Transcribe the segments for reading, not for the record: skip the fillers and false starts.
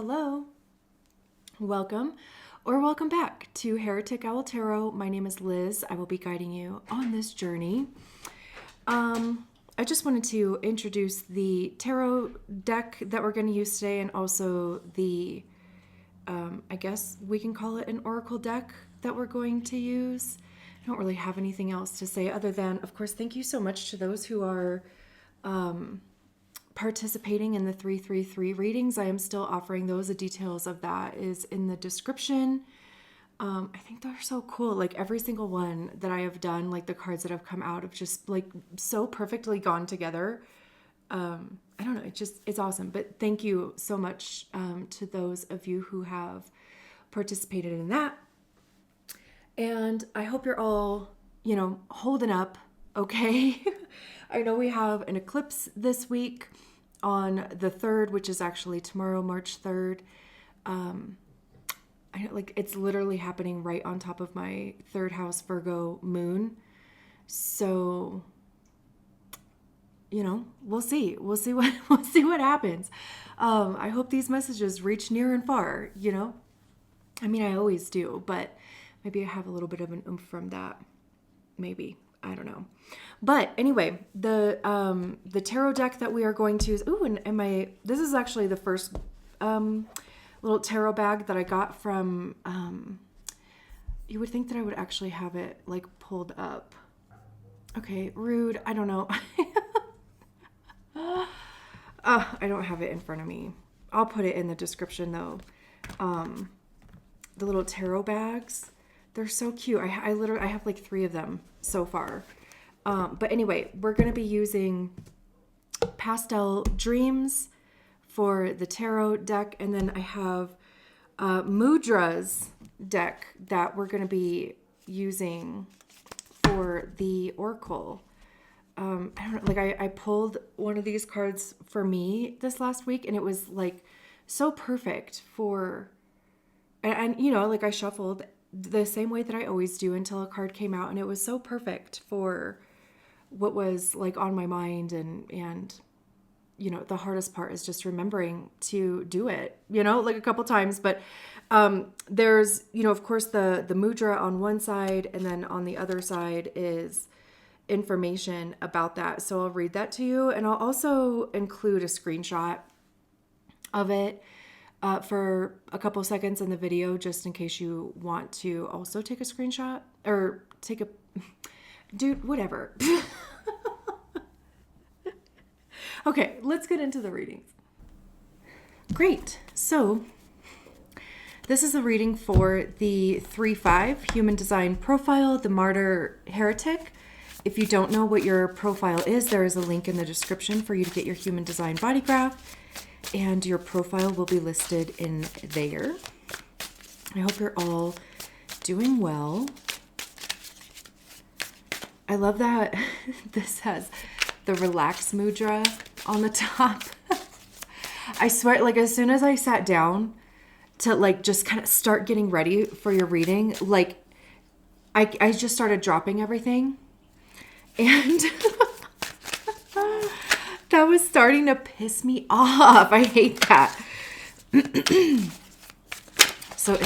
Hello, welcome or welcome back to Heretic Owl Tarot. My name is Liz. I will be guiding you on this journey. I just wanted to introduce the tarot deck that we're going to use today, and also the, I guess we can call it an oracle deck that we're going to use. I don't really have anything else to say other than, of course, thank you so much to those who are participating in the 333 readings. I am still offering those. The details of that is in the description. I think they're so cool. Like every single one that I have done, like the cards that have come out have just like so perfectly gone together. I don't know. It's awesome. But thank you so much to those of you who have participated in that. And I hope you're all, holding up okay. I know we have an eclipse this week on the 3rd, which is actually tomorrow, March 3rd. It's literally happening right on top of my 3rd house Virgo moon. So, we'll see. We'll see what happens. I hope these messages reach near and far, I mean, I always do, but maybe I have a little bit of an oomph from that. Maybe. I don't know. But anyway, the tarot deck that we are going to use. Ooh, and this is actually the first little tarot bag that I got from, you would think that I would actually have it like pulled up. Okay, rude. I don't know. I don't have it in front of me. I'll put it in the description though. The little tarot bags. They're so cute. I have like 3 of them so far. But anyway, we're going to be using Pastel Dreams for the tarot deck. And then I have Mudra's deck that we're going to be using for the Oracle. I don't know, I pulled one of these cards for me this last week, and it was like so perfect for, and I shuffled the same way that I always do until a card came out, and it was so perfect for what was like on my mind, and the hardest part is just remembering to do it, like a couple times. But there's, of course, the mudra on one side, and then on the other side is information about that. So I'll read that to you, and I'll also include a screenshot of it for a couple seconds in the video, just in case you want to also take a screenshot or dude, whatever. Okay, let's get into the readings. Great. So this is a reading for the 3-5 human design profile, the martyr heretic. If you don't know what your profile is, there is a link in the description for you to get your human design body graph, and your profile will be listed in there. I hope you're all doing well. I love that this has the relax mudra on the top. I swear, like as soon as I sat down to like just kind of start getting ready for your reading, like I just started dropping everything. And that was starting to piss me off. I hate that. So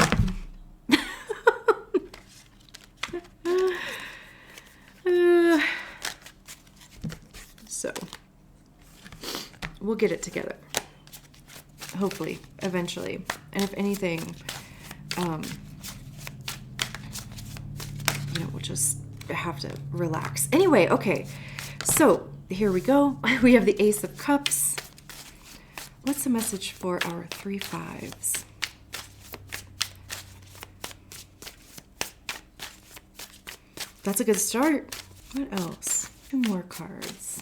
we'll get it together. Hopefully, eventually. And if anything, we'll just have to relax. Anyway, okay. So here we go. We have the Ace of Cups. What's the message for our 3-5s? That's a good start. What else? 2 more cards.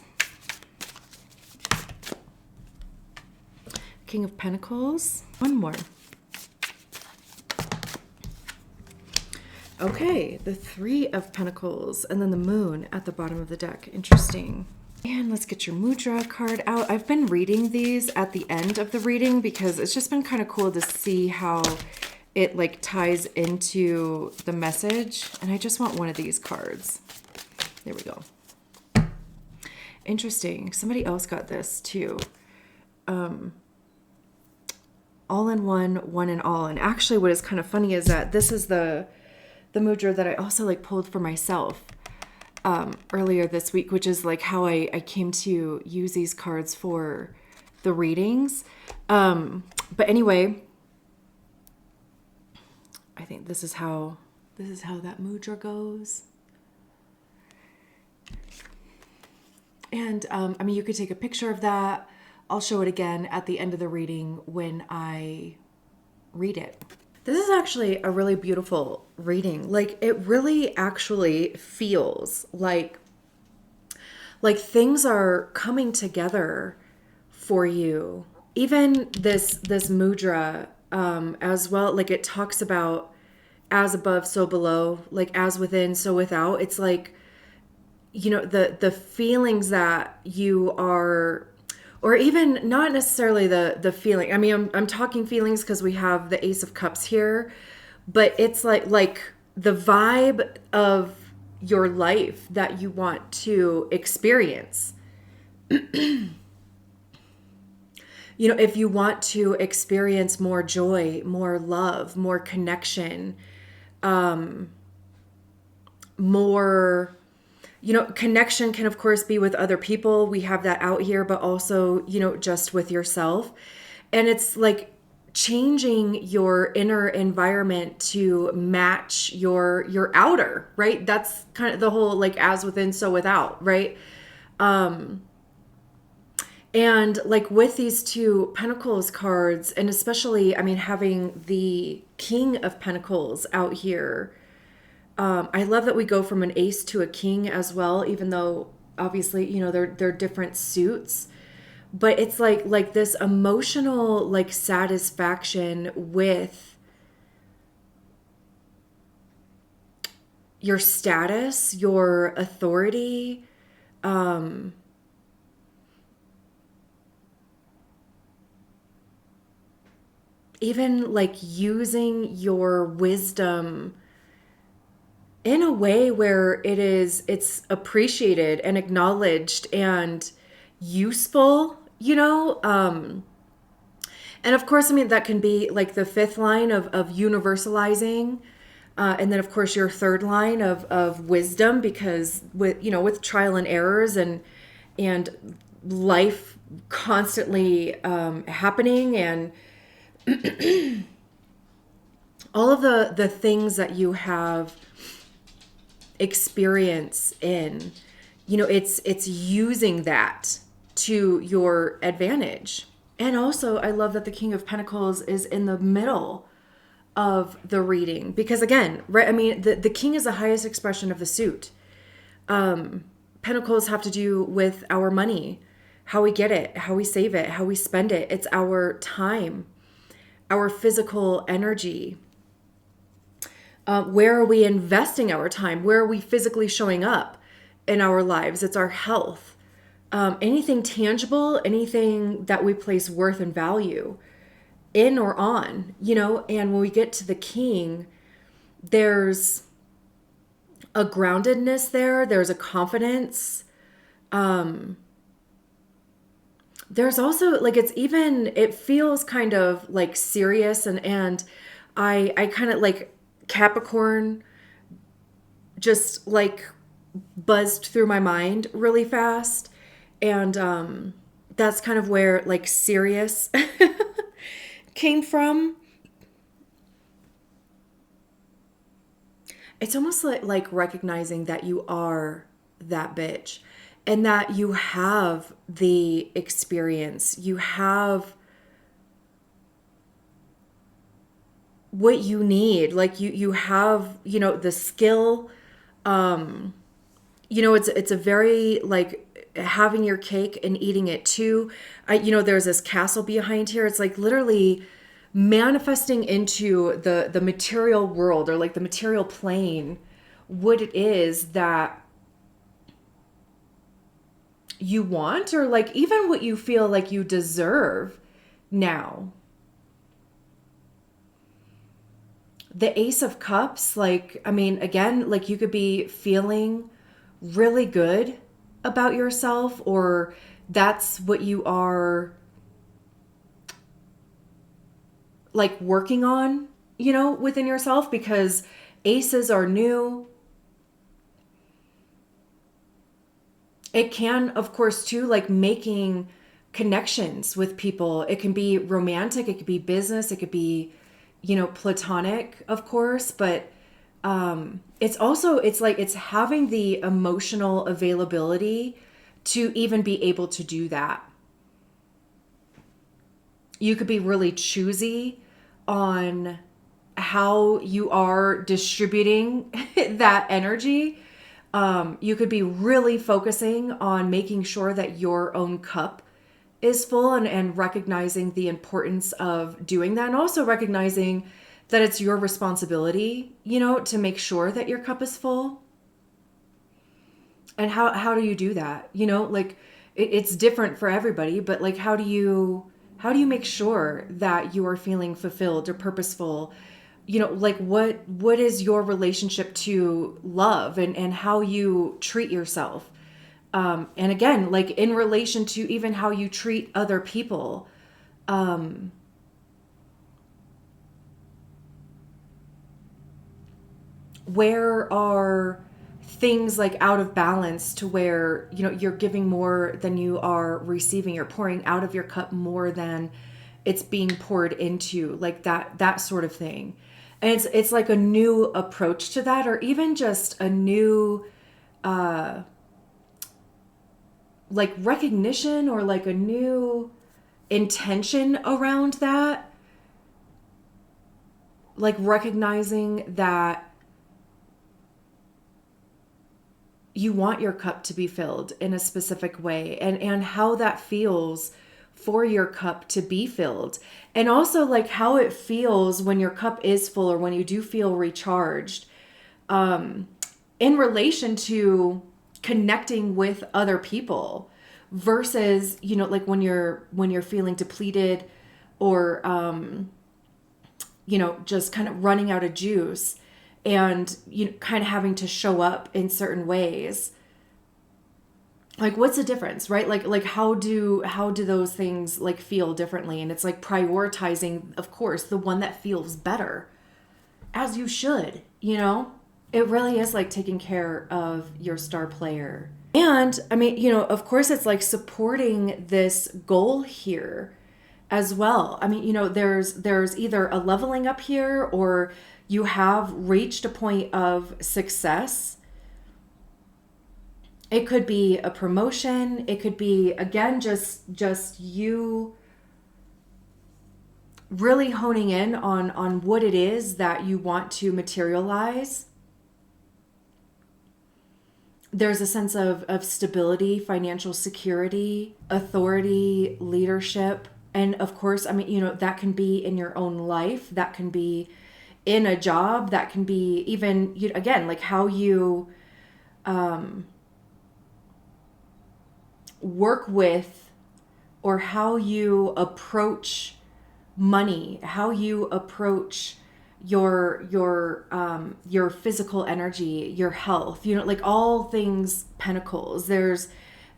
King of Pentacles. 1 more. Okay, the 3 of Pentacles, and then the Moon at the bottom of the deck. Interesting. And let's get your Mudra card out. I've been reading these at the end of the reading because it's just been kind of cool to see how it like ties into the message. And I just want one of these cards. There we go. Interesting. Somebody else got this too. all in one, one in all. And actually what is kind of funny is that this is the mudra that I also like pulled for myself earlier this week, which is like how I came to use these cards for the readings. But anyway, I think this is how that mudra goes. And I mean, you could take a picture of that. I'll show it again at the end of the reading when I read it. This is actually a really beautiful reading. Like, it really actually feels like things are coming together for you. Even this mudra as well, like it talks about as above, so below, like as within, so without. It's like, you know, the feelings that you are, or even not necessarily the feeling. I mean, I'm talking feelings because we have the Ace of Cups here, but it's like the vibe of your life that you want to experience. You know, if you want to experience more joy, more love, more connection, more, you know, connection can of course be with other people. We have that out here, but also, you know, just with yourself. And it's like changing your inner environment to match your outer, right? That's kind of the whole like as within, so without, right? And like with these two Pentacles cards, and especially, I mean, having the King of Pentacles out here, I love that we go from an ace to a king as well, even though obviously, you know, they're different suits. But it's like this emotional like satisfaction with your status, your authority, even like using your wisdom in a way where it's appreciated and acknowledged and useful, you know? And of course, I mean, that can be like the fifth line of universalizing. And then of course your third line of wisdom, because with, you know, with trial and errors and life constantly happening, and all of the things that you have experience in, you know, it's using that to your advantage. And also I love that the King of Pentacles is in the middle of the reading, because again, right, I mean, the king is the highest expression of the suit. Pentacles have to do with our money, how we get it, how we save it, how we spend it. It's our time, our physical energy. Where are we investing our time? Where are we physically showing up in our lives? It's our health. Anything tangible, anything that we place worth and value in or on, you know. And when we get to the king, there's a groundedness there. There's a confidence. There's also like, it feels kind of like serious, and I kind of like Capricorn just like buzzed through my mind really fast. And that's kind of where like serious came from. It's almost like recognizing that you are that bitch, and that you have the experience, you have what you need, like you have, you know, the skill. You know, it's a very like having your cake and eating it too. You know, there's this castle behind here. It's like literally manifesting into the material world, or like the material plane, what it is that you want, or like even what you feel like you deserve now. The Ace of Cups, like, I mean, again, like you could be feeling really good about yourself, or that's what you are like working on, within yourself, because aces are new. It can, of course, too, like making connections with people. It can be romantic, it could be business, it could be, platonic, of course, but it's having the emotional availability to even be able to do that. You could be really choosy on how you are distributing that energy. You could be really focusing on making sure that your own cup is full, and recognizing the importance of doing that, and also recognizing that it's your responsibility, to make sure that your cup is full. And how do you do that? Like it's different for everybody, but like how do you make sure that you are feeling fulfilled or purposeful? Like what is your relationship to love, and how you treat yourself? And again, like in relation to even how you treat other people. Where are things like out of balance, to where you're giving more than you are receiving, you're pouring out of your cup more than it's being poured into, like that sort of thing. And it's like a new approach to that, or even just a new like recognition, or like a new intention around that. Like recognizing that you want your cup to be filled in a specific way, and how that feels for your cup to be filled. And also like how it feels when your cup is full, or when you do feel recharged, in relation to connecting with other people, versus, like when you're feeling depleted, or, just kind of running out of juice, and kind of having to show up in certain ways. Like what's the difference, right? Like how do those things like feel differently? And it's like prioritizing, of course, the one that feels better, as you should. It really is like taking care of your star player. And I mean, of course, it's like supporting this goal here as well. I mean, there's either a leveling up here, or you have reached a point of success. It could be a promotion. It could be, again, just you really honing in on what it is that you want to materialize. There's a sense of stability, financial security, authority, leadership. And of course, I mean, that can be in your own life. That can be in a job. That can be even, again, like how you work with, or how you approach money, how you approach your physical energy, your health, like all things pentacles. There's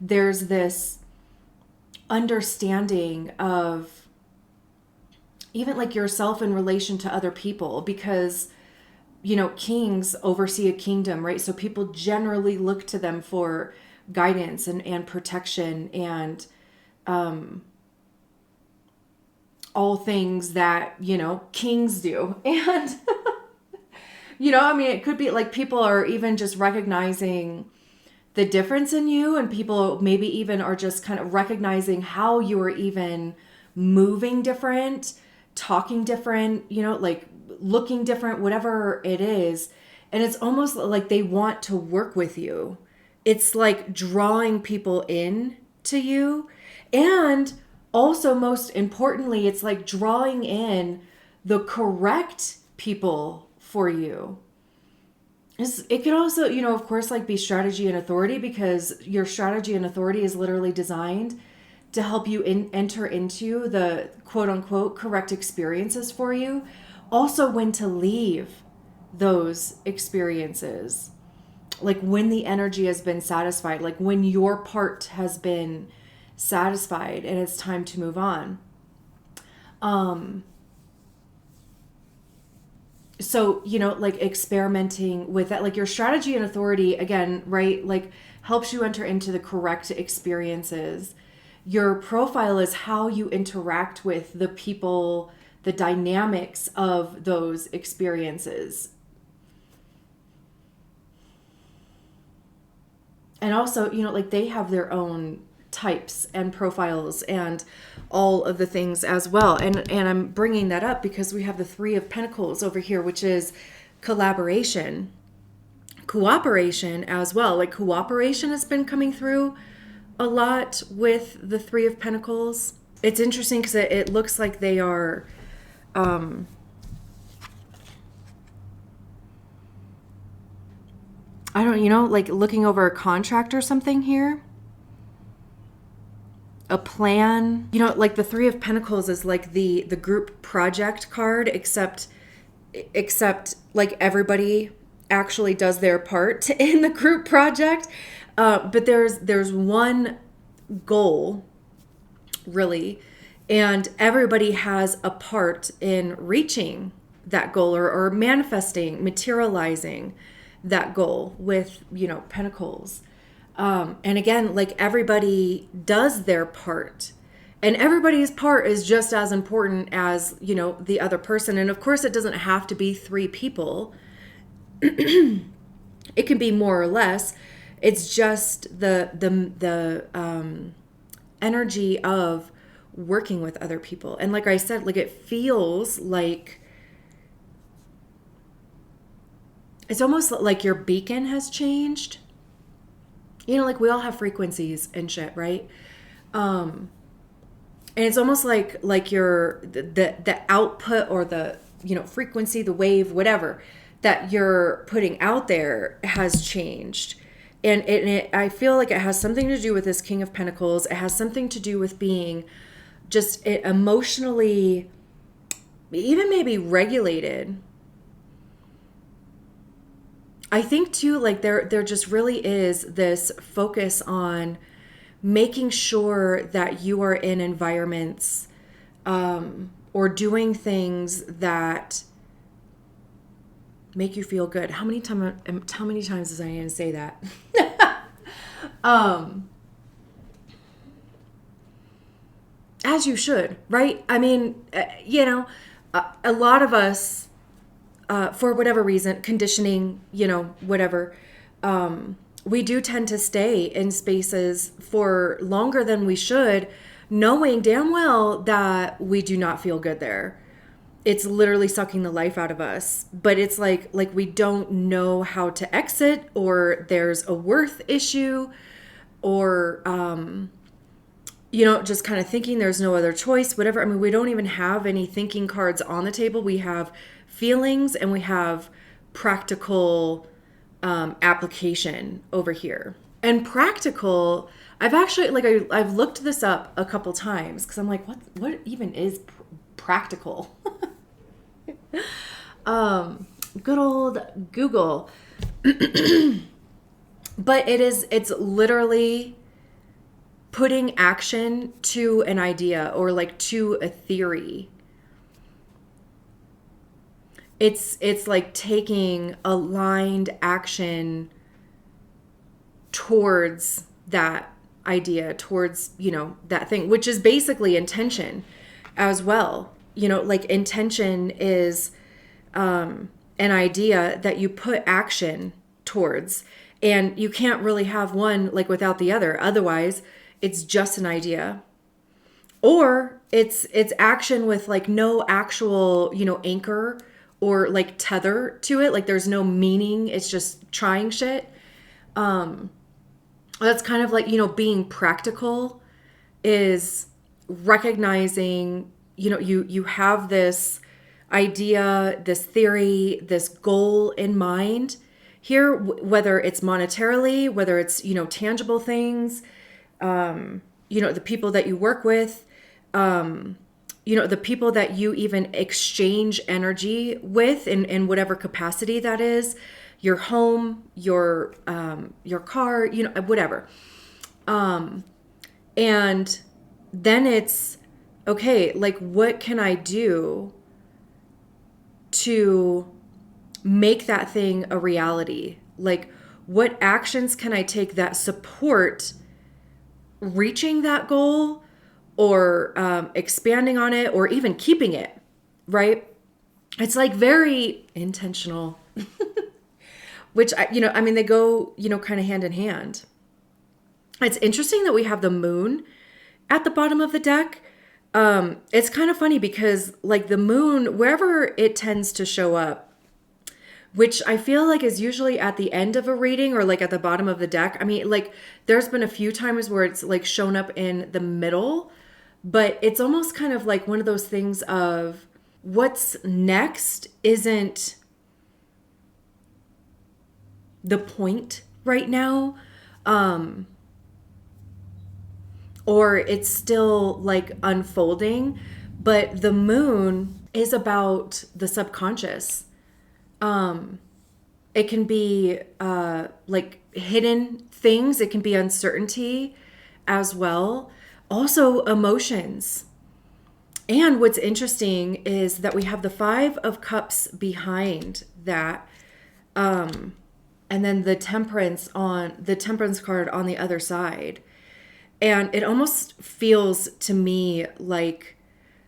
this understanding of even like yourself in relation to other people, because kings oversee a kingdom, right? So people generally look to them for guidance and protection, and all things that kings do. And I mean, it could be like people are even just recognizing the difference in you, and people maybe even are just kind of recognizing how you are even moving different, talking different, like looking different, whatever it is. And it's almost like they want to work with you. It's like drawing people in to you. And also, most importantly, it's like drawing in the correct people for you. It could also, of course, like be strategy and authority, because your strategy and authority is literally designed to help you enter into the quote unquote correct experiences for you. Also, when to leave those experiences, like when the energy has been satisfied, like when your part has been satisfied and it's time to move on. So, like experimenting with that, like your strategy and authority, again, right? Like helps you enter into the correct experiences. Your profile is how you interact with the people, the dynamics of those experiences. And also, like they have their own types and profiles and all of the things as well. And I'm bringing that up because we have the Three of Pentacles over here, which is collaboration, cooperation as well. Like cooperation has been coming through a lot with the Three of Pentacles. It's interesting because it looks like they are I don't, like looking over a contract or something here. A plan. Like the Three of Pentacles is like the group project card, except like everybody actually does their part in the group project. But there's one goal, really, and everybody has a part in reaching that goal or manifesting, materializing that goal with, pentacles. And again, like everybody does their part, and everybody's part is just as important as, the other person. And of course, it doesn't have to be three people. It can be more or less. It's just the energy of working with other people. And like I said, like it feels like it's almost like your beacon has changed. Like we all have frequencies and shit, right? And it's almost like your the output or the frequency, the wave, whatever that you're putting out there has changed. And I feel like it has something to do with this King of Pentacles. It has something to do with being just emotionally, even maybe regulated. I think too, like there just really is this focus on making sure that you are in environments or doing things that make you feel good. How many times does I even say that? As you should, right? I mean, a lot of us, for whatever reason, conditioning, whatever, we do tend to stay in spaces for longer than we should, knowing damn well that we do not feel good there. It's literally sucking the life out of us. But it's like we don't know how to exit, or there's a worth issue, or just kind of thinking there's no other choice, whatever. I mean, we don't even have any thinking cards on the table. We have feelings and we have practical application over here. And practical, I've actually, I've looked this up a couple times because I'm like, what even is practical? Good old Google. But it's literally putting action to an idea or like to a theory. It's like taking aligned action towards that idea, towards, that thing, which is basically intention as well. Like intention is an idea that you put action towards, and you can't really have one like without the other. Otherwise, it's just an idea. Or it's action with like no actual, anchor or like tether to it. Like there's no meaning. It's just trying shit. That's kind of like, being practical is recognizing, you have this idea, this theory, this goal in mind here, whether it's monetarily, whether it's, tangible things, the people that you work with, the people that you even exchange energy with in whatever capacity that is, your home, your car, whatever. And then it's, okay, like what can I do to make that thing a reality? Like, what actions can I take that support reaching that goal, or expanding on it, or even keeping it, right? It's like very intentional, which, I mean, they go, kind of hand in hand. It's interesting that we have the moon at the bottom of the deck. It's kind of funny because like the moon, wherever it tends to show up, which I feel like is usually at the end of a reading or like at the bottom of the deck. I mean, like there's been a few times where it's like shown up in the middle, but it's almost kind of like one of those things of what's next isn't the point right now. Or it's still like unfolding, but the moon is about the subconscious. It can be like hidden things. It can be uncertainty as well. Also emotions. And what's interesting is that we have the 5 of Cups behind that. And then the Temperance card on the other side. And it almost feels to me like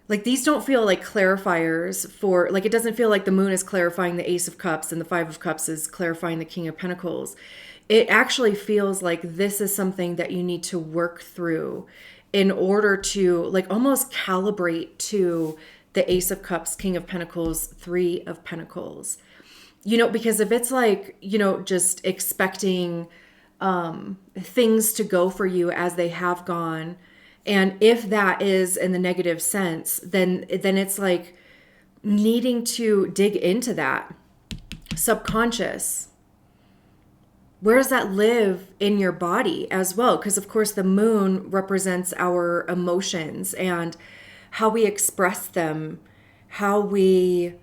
these don't feel like clarifiers for, like, it doesn't feel like the moon is clarifying the Ace of Cups and the 5 of Cups is clarifying the King of Pentacles. It actually feels like this is something that you need to work through in order to like almost calibrate to the Ace of Cups, King of Pentacles, 3 of Pentacles. Because if it's like, just expecting things to go for you as they have gone, and if that is in the negative sense, then it's like needing to dig into that subconscious. Where does that live in your body as well? Because of course the moon represents our emotions and how we express them, how we,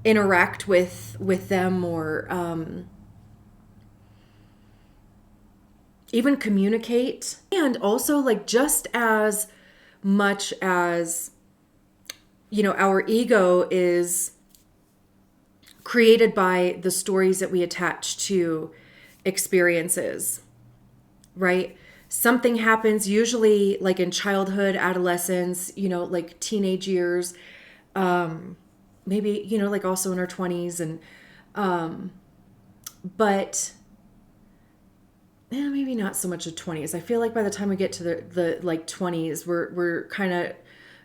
interact with them, or even communicate. And also like just as much as, our ego is created by the stories that we attach to experiences, right? Something happens usually like in childhood, adolescence, like teenage years, maybe, like also in our 20s, and but maybe not so much the 20s. I feel like by the time we get to the like 20s, we're kind of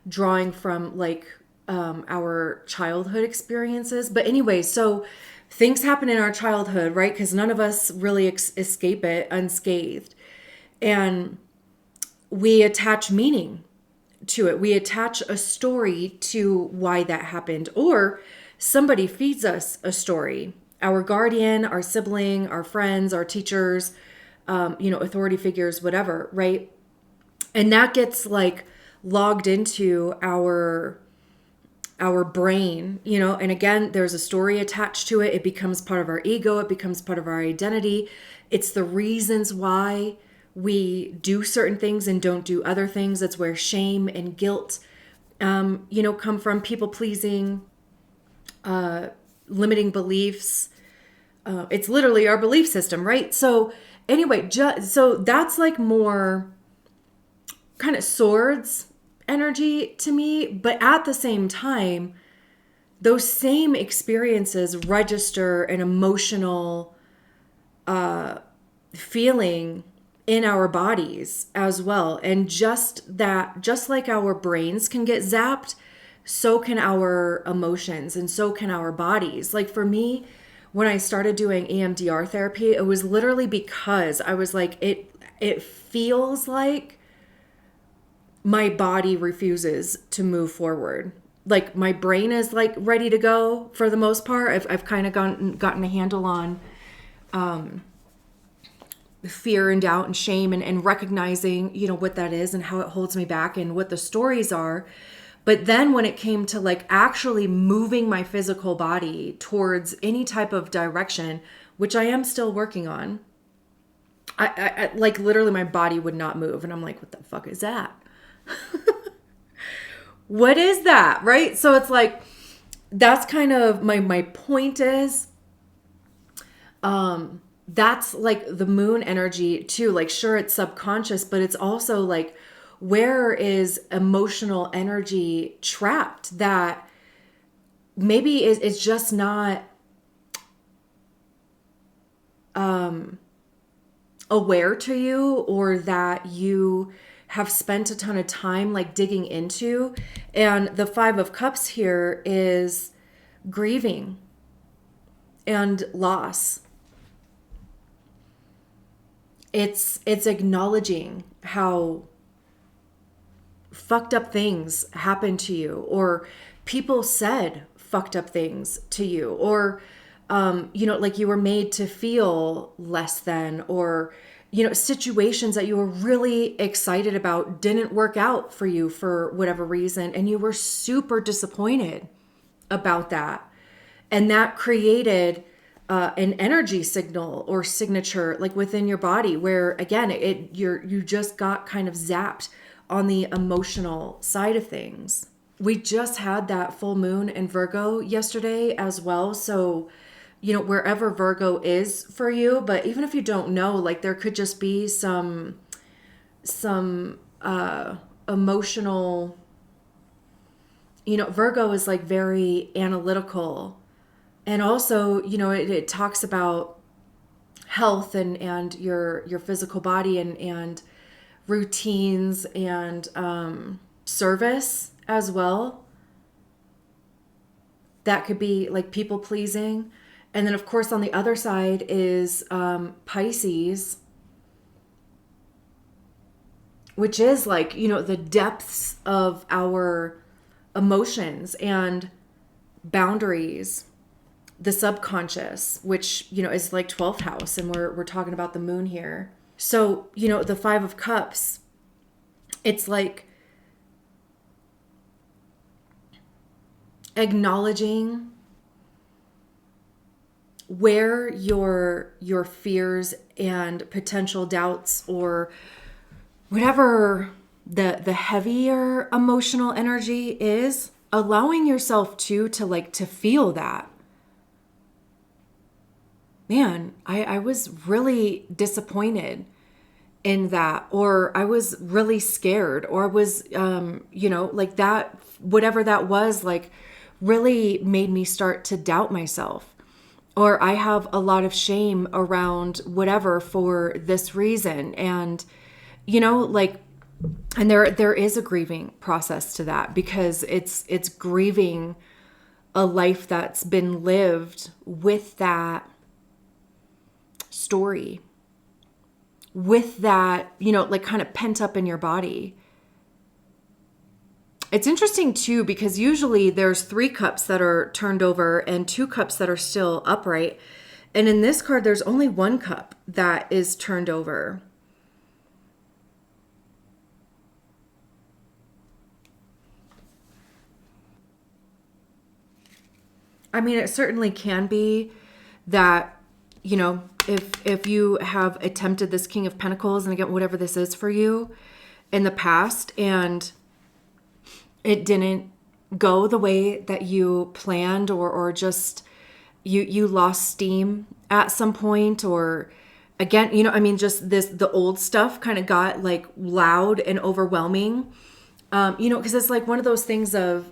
drawing from like our childhood experiences. But anyway, so things happen in our childhood, right? Because none of us really escape it unscathed. And we attach meaning to it. We attach a story to why that happened, or somebody feeds us a story. Our guardian, our sibling, our friends, our teachers, authority figures, whatever, right? And that gets like logged into our brain, and again, there's a story attached to it. It becomes part of our ego. It becomes part of our identity. It's the reasons why we do certain things and don't do other things. That's where shame and guilt, come from. People pleasing, limiting beliefs. It's literally our belief system, right? So anyway, so that's like more kind of swords energy to me. But at the same time, those same experiences register an emotional feeling in our bodies as well. And just like our brains can get zapped, so can our emotions and so can our bodies. Like for me, when I started doing EMDR therapy, it was literally because I was like, it feels like my body refuses to move forward. Like my brain is like ready to go for the most part. I've kind of gotten a handle on fear and doubt and shame and recognizing, what that is and how it holds me back and what the stories are. But then when it came to like actually moving my physical body towards any type of direction, which I am still working on, I like literally my body would not move. And I'm like, what the fuck is that? What is that? Right? So it's like, that's kind of my point is, that's like the moon energy too. Like, sure, it's subconscious, but it's also like, where is emotional energy trapped that maybe it's just not aware to you, or that you have spent a ton of time like digging into. And the Five of Cups here is grieving and loss. It's acknowledging how fucked up things happened to you, or people said fucked up things to you, or like you were made to feel less than, or situations that you were really excited about didn't work out for you for whatever reason, and you were super disappointed about that. And that created an energy signal or signature like within your body, where again you just got kind of zapped on the emotional side of things. We just had that full moon in Virgo yesterday as well. So, wherever Virgo is for you, but even if you don't know, like there could just be some emotional, Virgo is like very analytical. And also, it talks about health and your physical body and routines and service as well. That could be like people pleasing. And then, of course, on the other side is Pisces, which is like, the depths of our emotions and boundaries, the subconscious, which, is like 12th house. And we're talking about the moon here. So, the Five of Cups, it's like acknowledging where your fears and potential doubts, or whatever the heavier emotional energy is, allowing yourself to feel that. Man, I was really disappointed in that, or I was really scared, or I was, like that, whatever that was, like really made me start to doubt myself. Or I have a lot of shame around whatever for this reason. And, and there is a grieving process to that, because it's grieving a life that's been lived with that story, with that, like kind of pent up in your body. It's interesting too, because usually there's 3 cups that are turned over and 2 cups that are still upright. And in this card, there's only 1 cup that is turned over. I mean, it certainly can be that, if you have attempted this King of Pentacles, and again, whatever this is for you in the past, and it didn't go the way that you planned, or just you lost steam at some point, or again, just the old stuff kind of got like loud and overwhelming, because it's like one of those things of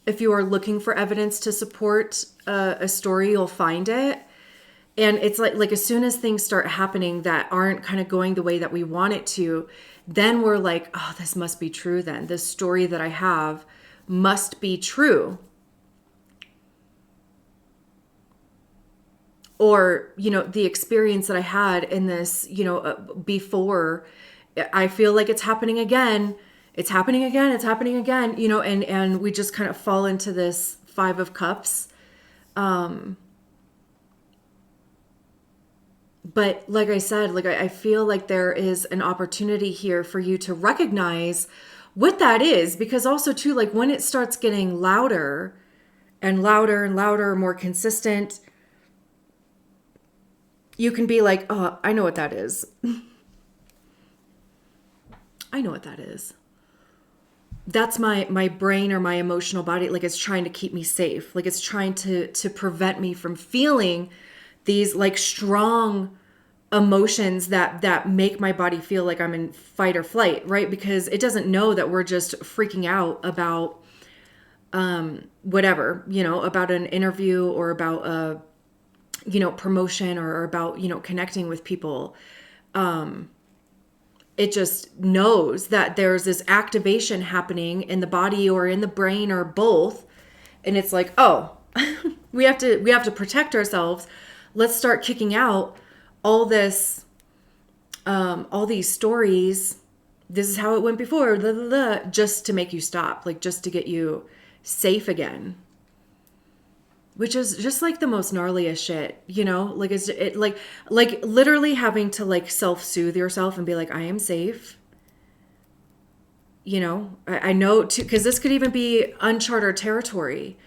if you are looking for evidence to support a story, you'll find it. And it's like as soon as things start happening that aren't kind of going the way that we want it to, then we're like, oh, this must be true then. This story that I have must be true. Or, the experience that I had in this, before, I feel like it's happening again. It's happening again. It's happening again, and we just kind of fall into this Five of Cups. But like I said, like I feel like there is an opportunity here for you to recognize what that is, because also too, like when it starts getting louder and louder and louder, more consistent, you can be like, oh, I know what that is. I know what that is. that's my brain or my emotional body, like it's trying to keep me safe. Like it's trying to prevent me from feeling these like strong emotions that make my body feel like I'm in fight or flight, right? Because it doesn't know that we're just freaking out about whatever, about an interview or about a, promotion or about, connecting with people. It just knows that there's this activation happening in the body or in the brain or both. And it's like, oh, we have to protect ourselves. Let's start kicking out all this, all these stories. This is how it went before, blah, blah, blah, just to make you stop, like just to get you safe again. Which is just like the most gnarliest shit, like it like literally having to like self-soothe yourself and be like, I am safe. I know too, because this could even be uncharted territory.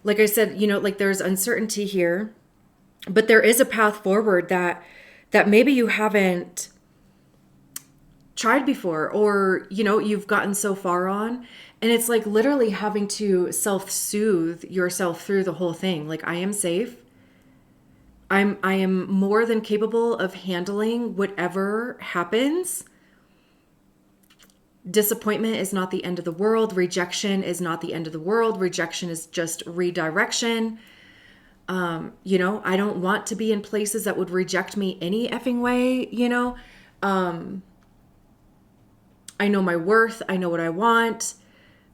Like I said, like there's uncertainty here, but there is a path forward that maybe you haven't tried before, or you've gotten so far on, and it's like literally having to self-soothe yourself through the whole thing. Like, I am safe. I am more than capable of handling whatever happens. Disappointment is not the end of the world. Rejection is not the end of the world. Rejection is just redirection. I don't want to be in places that would reject me any effing way, I know my worth. I know what I want.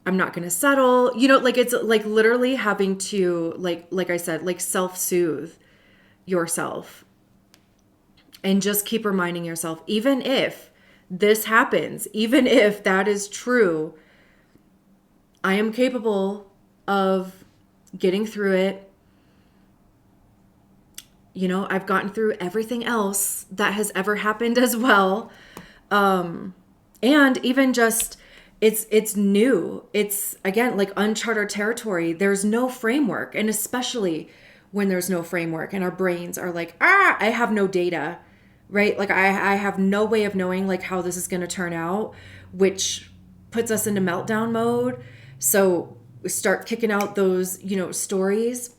I'm not going to settle. Like it's like literally having to like I said, like self-soothe yourself and just keep reminding yourself, even if this happens, even if that is true, I am capable of getting through it. I've gotten through everything else that has ever happened as well. And even just, it's new. It's, again, like uncharted territory. There's no framework. And especially when there's no framework and our brains are like, I have no data, right? Like I have no way of knowing like how this is going to turn out, which puts us into meltdown mode. So we start kicking out those, stories.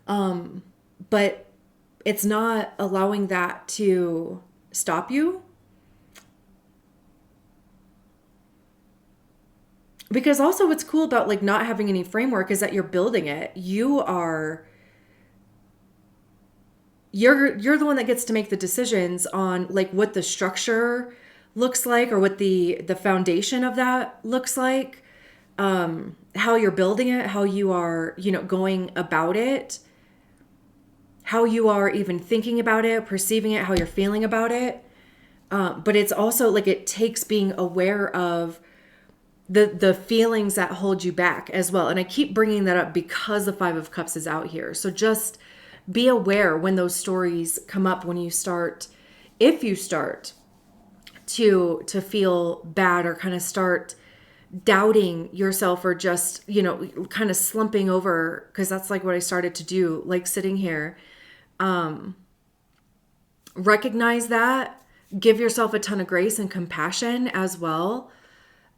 But it's not allowing that to stop you. Because also what's cool about like not having any framework is that you're building it. You're the one that gets to make the decisions on like what the structure looks like, or what the foundation of that looks like, how you're building it, how you are, going about it, how you are even thinking about it, perceiving it, how you're feeling about it. But it's also like it takes being aware of the feelings that hold you back as well. And I keep bringing that up because the 5 of Cups is out here. So just be aware when those stories come up, when you start, if you start to feel bad or kind of start doubting yourself, or just, kind of slumping over, because that's like what I started to do, like sitting here. Recognize that, give yourself a ton of grace and compassion as well.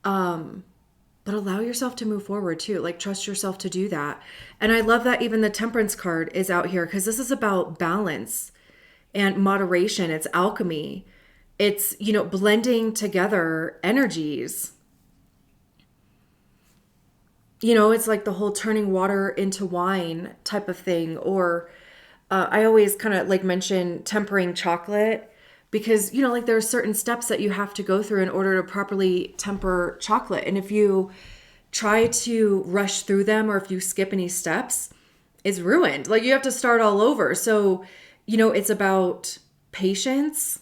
But allow yourself to move forward too. Like trust yourself to do that. And I love that even the Temperance card is out here, because this is about balance and moderation. It's alchemy. It's, blending together energies. It's like the whole turning water into wine type of thing. Or I always kind of like mention tempering chocolate, because, like there are certain steps that you have to go through in order to properly temper chocolate. And if you try to rush through them, or if you skip any steps, it's ruined. Like you have to start all over. So, it's about patience.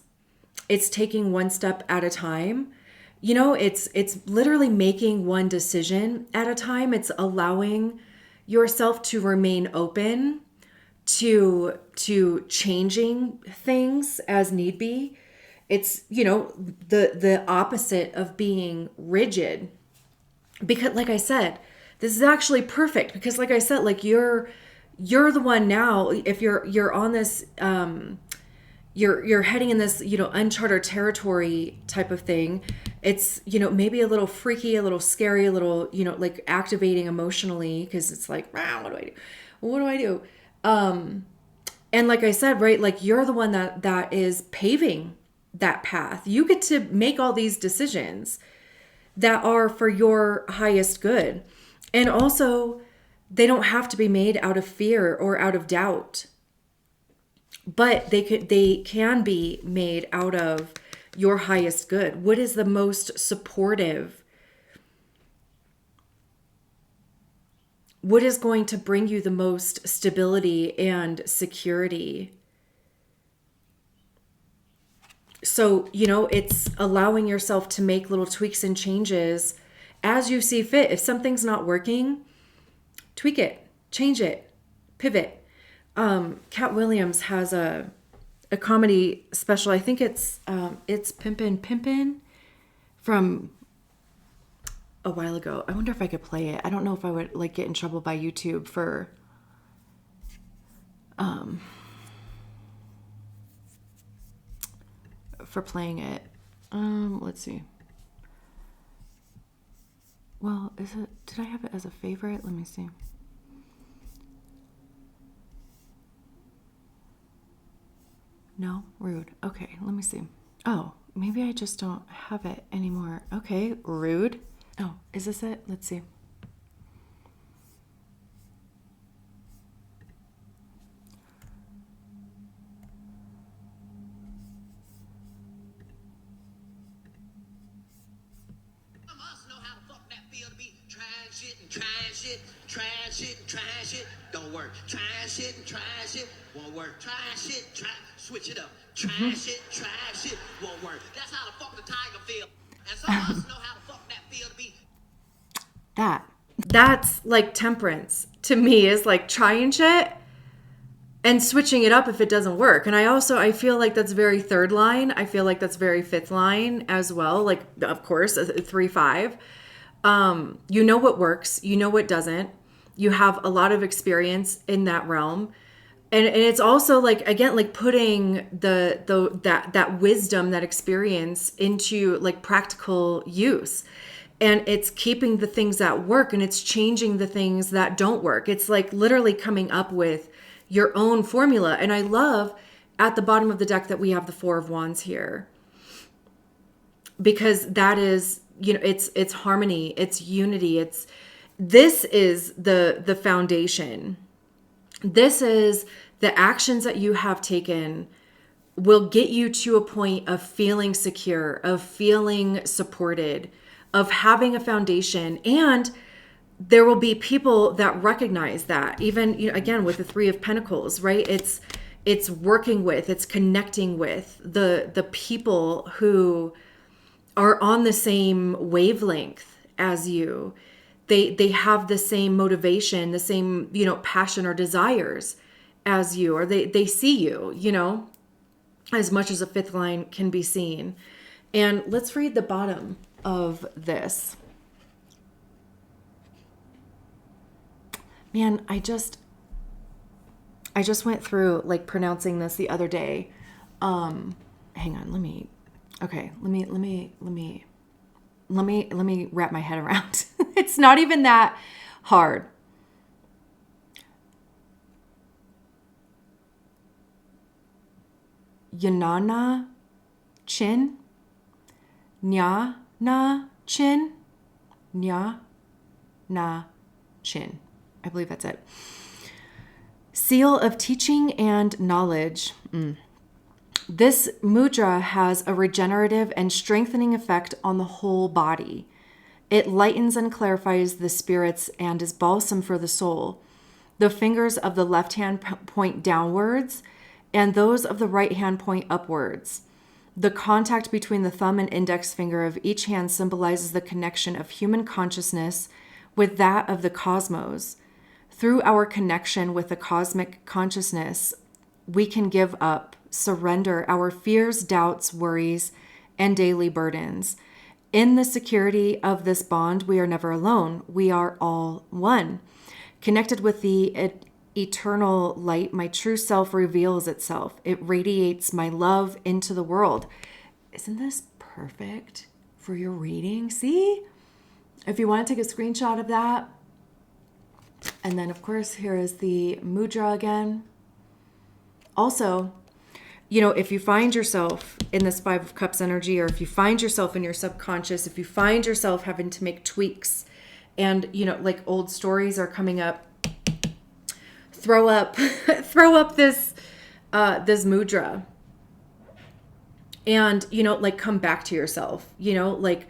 It's taking one step at a time. It's literally making one decision at a time. It's allowing yourself to remain open to changing things as need be. It's, the opposite of being rigid. Because like I said, this is actually perfect, because like I said, like you're the one now, if you're on this you're heading in this, uncharted territory type of thing. It's, maybe a little freaky, a little scary, a little, like activating emotionally, because it's like, wow, what do I do? What do I do? And like I said, right, like you're the one that is paving that path. You get to make all these decisions that are for your highest good. And also, they don't have to be made out of fear or out of doubt, but they can be made out of your highest good. What is the most supportive? What is going to bring you the most stability and security? So, it's allowing yourself to make little tweaks and changes as you see fit. If something's not working, tweak it, change it, pivot. Cat Williams has a comedy special. I think it's Pimpin' from a while ago. I wonder if I could play it. I don't know if I would like get in trouble by YouTube for playing it. Let's see. Well, did I have it as a favorite? Let me see. No, rude. Okay, let me see. Oh, maybe I just don't have it anymore. Okay, rude. Oh, is this it? Let's see. Trying shit, don't work. Trying shit and trying shit won't work. Trying shit, switch it up. Trying shit won't work. That's how the fuck the tiger feel. And some of us know how the fuck that feel to be. That's like temperance to me, is like trying shit and switching it up if it doesn't work. And I feel like that's very third line. I feel like that's very fifth line as well. Like, of course, 3-5. You know what works, you know what doesn't. You have a lot of experience in that realm. And it's also like, again, like putting that wisdom, that experience into like practical use. And it's keeping the things that work and it's changing the things that don't work. It's like literally coming up with your own formula. And I love at the bottom of the deck that we have the Four of Wands here, because that is, it's harmony, it's unity, this is the foundation. This is the actions that you have taken will get you to a point of feeling secure, of feeling supported, of having a foundation. And there will be people that recognize that, even, again, with the Three of Pentacles, right? It's working with, it's connecting with the people who are on the same wavelength as you. They have the same motivation, the same, passion or desires as you, or they see you, as much as a fifth line can be seen. And let's read the bottom of this. Man, I just went through like pronouncing this the other day. Hang on, let me wrap my head around. It's not even that hard. Yanana chin. Nya na chin. Nya na chin. I believe that's it. Seal of teaching and knowledge. This mudra has a regenerative and strengthening effect on the whole body. It lightens and clarifies the spirits and is balsam for the soul. The fingers of the left hand point downwards, and those of the right hand point upwards. The contact between the thumb and index finger of each hand symbolizes the connection of human consciousness with that of the cosmos. Through our connection with the cosmic consciousness, we can give up, surrender our fears, doubts, worries, and daily burdens. In the security of this bond, we are never alone. We are all one, connected with the eternal light, my true self reveals itself. It radiates my love into the world. Isn't this perfect for your reading? See? If you want to take a screenshot of that. And then, of course, here is the mudra again. Also, you know, if you find yourself in this Five of Cups energy, or if you find yourself in your subconscious, if you find yourself having to make tweaks and, you know, like old stories are coming up, throw up this mudra and, you know, like come back to yourself, you know, like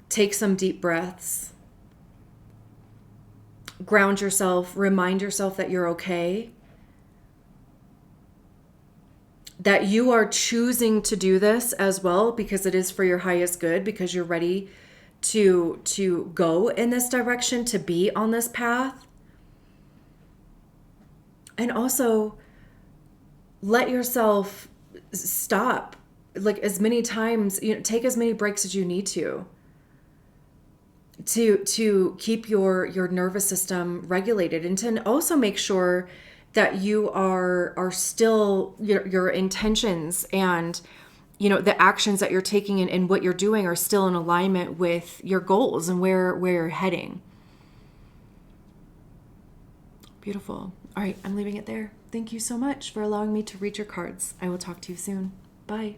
take some deep breaths, ground yourself, remind yourself that you're okay, that you are choosing to do this as well because it is for your highest good, because you're ready to go in this direction, to be on this path. And also let yourself stop like as many times, you know, take as many breaks as you need to keep your nervous system regulated, and to also make sure that you are still your intentions and, you know, the actions that you're taking and what you're doing are still in alignment with your goals and where you're heading. Beautiful. All right, I'm leaving it there. Thank you so much for allowing me to read your cards. I will talk to you soon. Bye.